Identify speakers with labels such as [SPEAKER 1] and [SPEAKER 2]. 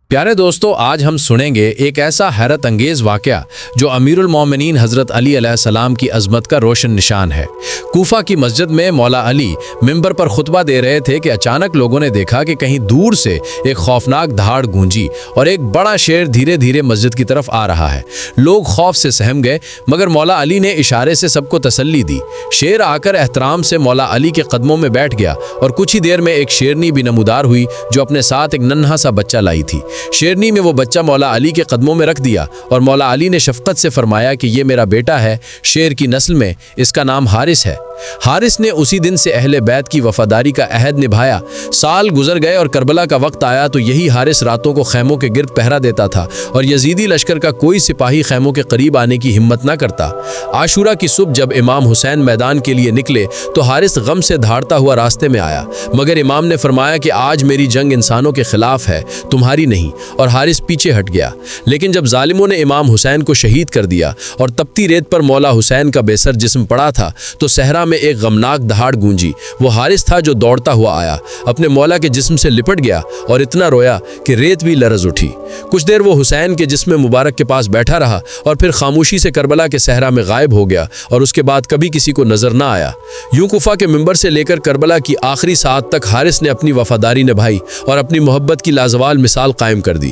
[SPEAKER 1] پیارے دوستو، آج ہم سنیں گے ایک ایسا حیرت انگیز واقعہ جو امیر المومنین حضرت علی علیہ السلام کی عظمت کا روشن نشان ہے۔ کوفہ کی مسجد میں مولا علی ممبر پر خطبہ دے رہے تھے کہ اچانک لوگوں نے دیکھا کہ کہیں دور سے ایک خوفناک دہاڑ گونجی اور ایک بڑا شیر دھیرے دھیرے مسجد کی طرف آ رہا ہے۔ لوگ خوف سے سہم گئے، مگر مولا علی نے اشارے سے سب کو تسلی دی۔ شیر آ کر احترام سے مولا علی کے قدموں میں بیٹھ گیا اور کچھ ہی دیر میں ایک شیرنی بھی نمودار ہوئی جو اپنے ساتھ ایک ننھا سا بچہ لائی تھی۔ شیرنی میں وہ بچہ مولا علی کے قدموں میں رکھ دیا اور مولا علی نے شفقت سے فرمایا کہ یہ میرا بیٹا ہے، شیر کی نسل میں اس کا نام حارث ہے۔ حارث نے اسی دن سے اہل بیت کی وفاداری کا عہد نبھایا۔ سال گزر گئے اور کربلا کا وقت آیا تو یہی حارث راتوں کو خیموں کے گرد پہرا دیتا تھا اور یزیدی لشکر کا کوئی سپاہی خیموں کے قریب آنے کی ہمت نہ کرتا۔ عاشورہ کی صبح جب امام حسین میدان کے لیے نکلے تو حارث غم سے دھاڑتا ہوا راستے میں آیا، مگر امام نے فرمایا کہ آج میری جنگ انسانوں کے خلاف ہے، تمہاری نہیں، اور حارث پیچھے ہٹ گیا۔ لیکن جب ظالموں نے امام حسین کو شہید کر دیا اور تپتی ریت پر مولا حسین کا بے سر جسم پڑا تھا تو صحرا میں ایک غمناک دہاڑ گونجی۔ وہ حارث تھا جو دوڑتا ہوا آیا، اپنے مولا کے جسم سے لپٹ گیا اور اتنا رویا کہ ریت بھی لرز اٹھی۔ کچھ دیر وہ حسین کے جسم مبارک کے پاس بیٹھا رہا اور پھر خاموشی سے کربلا کے صحرا میں غائب ہو گیا اور اس کے بعد کبھی کسی کو نظر نہ آیا۔ یوں کوفہ کے منبر سے لے کر کربلا کی آخری ساعت تک حارث نے اپنی وفاداری نبھائی اور اپنی محبت کی لازوال مثال قائم کر دی۔